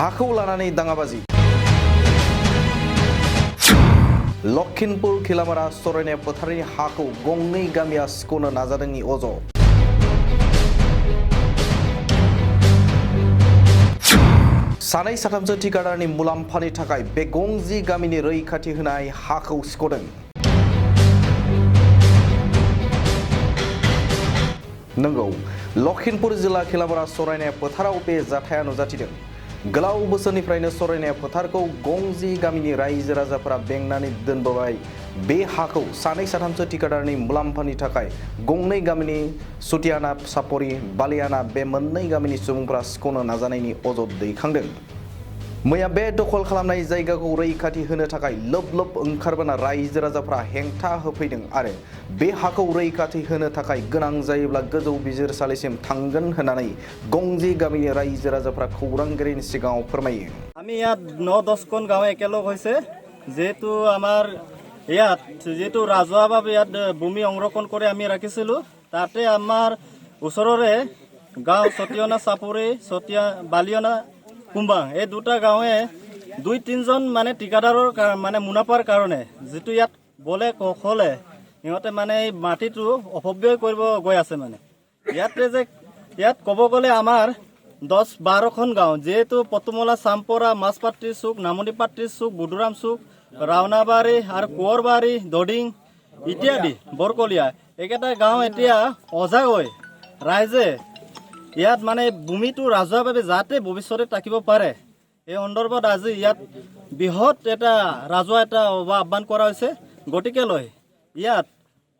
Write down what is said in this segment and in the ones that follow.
हाखौ लानानै दाङाबाजि लखिमपुर खिलामारा सरायनाय फोथारनि हाखौ गंनै गामिया सिख'नो नाजादोंनि अजद सानै साथामसो ठिकादारनि मुलाम्फानि थाखाय बे गंजि गामिनि रैखाथि होनाय हाखौ सिख'दों। नंगौ लखिमपुर जिल्ला खिलामारा सरायनाय फोथाराव बे जाथाया नुजाथिदों। गोलाव बोसोरनिफ्रायनो सरायनाय फोथारखौ गंजि गामिनि रायजो राजाफोरा बेंनानै दोनबोबाय। बे हाखौ सानै साथामसो ठिकादारनि मुलाम्फानि थाखाय गंनै गामिनि सुतियाना सापरि बालियाना बे मोननै गामिनि सुबुंफोरा सिख'नो नाजानायनि अजद दैखांदों। मैया बे दखल खालामनाय जायगाखौ रैखाथि होनो थाखाय लोब लोब ओंखारबोना रायजो राजाफोरा हेंथा होफैदों आरो बे हाखौ रैखाथि होनो थाखाय गोनां जायोब्ला गोजौ बिजिरसालिसिम थांगोन होननानै गंजि गामिनि रायजो राजाफोरा खौरांगिरिनि सिगाङाव फोरमायो। আমি ইয়াত ৯-১০ খন গাঁও একেলগ হৈছে যেহেতু আমাৰ ইয়াত যেহেতু ৰাজহুৱাভাৱে ইয়াত ভূমি সংৰক্ষণ কৰি আমি ৰাখিছিলোঁ তাতে আমাৰ ওচৰৰে গাঁও সতিয়ানা চাপৰি বালিয়না কুম্বাং এই দুটা গাঁৱে ২-৩জন মানে ঠিকাদাৰৰ মানে মুনাফাৰ কাৰণে যেটো ইয়াত বলে কখলে ইহঁতে মানে এই মাটিটো অপব্যয় কৰিব গৈ আছে মানে ইয়াত ক'ব গ'লে আমাৰ 10-12খন গাঁও যেহেতু পতুমলা চাম্পৰা মাছপাট্টি চুক নামনিপাট্টি চুক বুধুৰাম চুক ৰাওনাবাৰী আৰু কোঁৱৰবাৰী দডিং ইত্যাদি বৰকলীয়া এইকেইটা গাঁও এতিয়া অজাগ হৈ ৰাইজে ইয়াত মানে ভূমিটো ৰাজহুৱাভাৱে যাতে ভৱিষ্যতে থাকিব পাৰে এই সন্দৰ্ভত আজি ইয়াত বৃহৎ এটা ৰাজহুৱা এটা আহ্বান কৰা হৈছে। গতিকে লৈ ইয়াত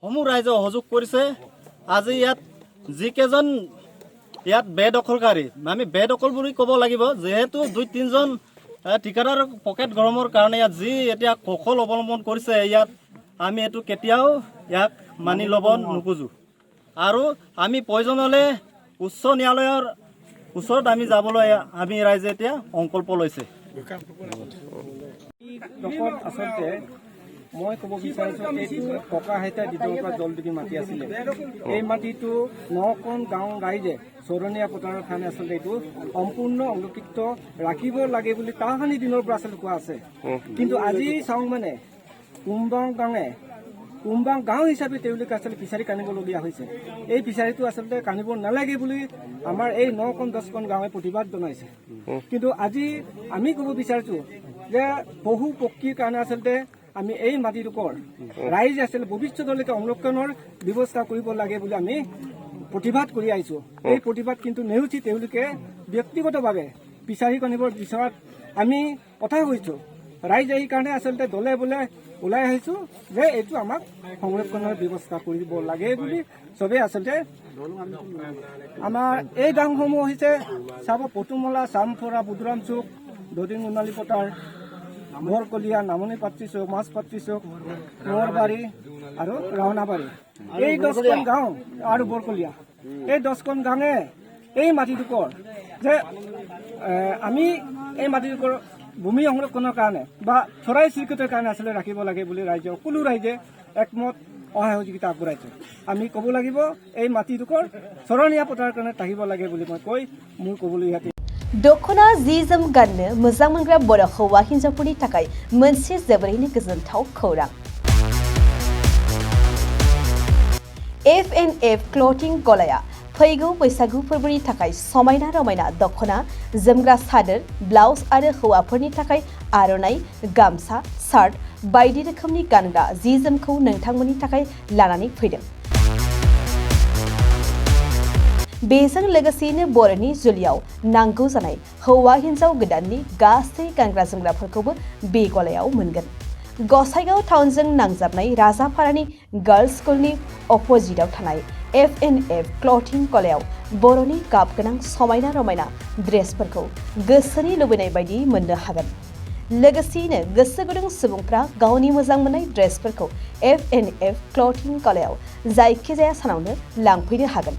সমূহ ৰাইজে সহযোগ কৰিছে। আজি ইয়াত যিকেইজন ইয়াত বেদখলকাৰী আমি বেদখল বুলি ক'ব লাগিব যেহেতু ২-৩জন ঠিকাদাৰ পকেট গৰমৰ কাৰণে ইয়াত যি এতিয়া কৌশল অৱলম্বন কৰিছে ইয়াত আমি এইটো কেতিয়াও ইয়াক মানি ল'ব নোখোজো আৰু আমি প্ৰয়োজন হ'লে উচ্চ ন্যায়ালয়ৰ ওচৰত আমি যাবলৈ আমি ৰাইজে এতিয়া সংকল্প লৈছে। আচলতে মই ক'ব বিচাৰিছোঁ এইটো ককা আইতা দিনৰ পৰা জলবিধি মাটি আছিলে। এই মাটিটো ৯খন গাঁও ৰাইজে চৰণীয়া পথাৰৰ কাৰণে আচলতে এইটো সম্পূৰ্ণ সংৰক্ষিত ৰাখিব লাগে বুলি তাহানি দিনৰ পৰা আচলতে কোৱা আছে। কিন্তু আজি চাওঁ মানে কুম্বাং গাঁও হিচাপে তেওঁলোকে আচলতে ফিচাৰী কান্দিবলগীয়া হৈছে। এই ফিচাৰীটো আচলতে কান্দিব নালাগে বুলি আমাৰ এই ৯-১০খন গাঁৱে প্ৰতিবাদ জনাইছে। কিন্তু আজি আমি ক'ব বিচাৰিছোঁ যে পশু পক্ষীৰ কাৰণে আচলতে আমি এই মাটিডোখৰ ৰাইজে আচলতে ভৱিষ্যতলৈকে সংৰক্ষণৰ ব্যৱস্থা কৰিব লাগে বুলি আমি প্ৰতিবাদ কৰি আহিছোঁ। এই প্ৰতিবাদ কিন্তু নেওচি তেওঁলোকে ব্যক্তিগতভাৱে ফিচাৰী কান্দিবৰ বিচৰাত আমি কথা কৈছোঁ। ৰাইজে এই কাৰণে আচলতে দলে বোলে ওলাই আহিছোঁ যে এইটো আমাক সংৰক্ষণৰ ব্যৱস্থা কৰিব লাগে বুলি চবেই আচলতে আমাৰ এই গাঁওসমূহ হৈছে চাব পতুমলা চামফৰা বুধুৰাম চুক দডিং উনালী পথাৰ বৰকলীয়া নামনিপাট্টি চুক মাছপাট্টি চুক কোঁৱৰবাৰী আৰু ৰাওনাবাৰী এই 10খন গাঁও আৰু বৰকলীয়া এই 10খন গাঁৱে এই মাটিডোখৰ যে আমি এই মাটিডোখৰ ভূমি সংৰক্ষণৰ কাৰণে বা চৰাই চিৰিকটিৰ কাৰণে আচলতে ৰাখিব লাগে বুলি ৰাইজে সকলো ৰাইজে একমত সহায় সহযোগিতা আগবঢ়াইছে। আমি ক'ব লাগিব এই মাটিডোখৰ চৰণীয়া পথাৰৰ কাৰণে থাকিব লাগে বুলি মই কৈ মোৰ ক'বলৈ ইয়াতে दखना जि जोम गाननो मोजां मोनग्रा बर' हौवा हिन्जावफोरनि थाखाय मोनसे जोबोरैनो गोजोनथाव खौरां। F&F क्लथिं गलाया फैगौ बैसागु फोरबोनि थाखाय समायना रमायना दखना जोमग्रा सादोर ब्लाउज आरो हौवाफोरनि थाखाय आर'नाइ गामसा शार्ट बायदि रोखोमनि गानग्रा जि जोमखौ नोंथांमोननि थाखाय लानानै फैदों। बेजों लोगोसेनो बर'नि जुलियाव नांगौ जानाय हौवा हिन्जाव गोदाननि गासै गानग्रा जोमग्राफोरखौबो बे गलायाव मोनगोन। गसाइगाव टाउनजों नांजाबनाय राजापारानि गार्लस स्कुलनि अपोजिटआव थानाय F&F क्लथिं गलायाव बर'नि गाब गोनां समायना रमायना ड्रेसफोरखौ गोसोनि लुबैनाय बायदि मोननो हागोन। लोगोसेयैनो गोसो गुदुं सुबुंफ्रा गावनि मोजां मोननाय ड्रेसफोरखौ F&F क्लथिं गलायाव जायखिजाया सानावनो लांफैनो हागोन।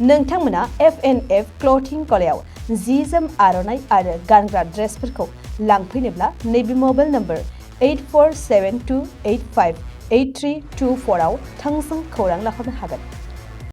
नोंथांमोना F&F क्लथिं गलायाव जि जोम आर'नाइ आरो गानग्रा ड्रेसफोरखौ लांफैनोब्ला नैबे मबाइल नम्बर 8472858324 आव थोंजों खौरां लाहरनो हागोन।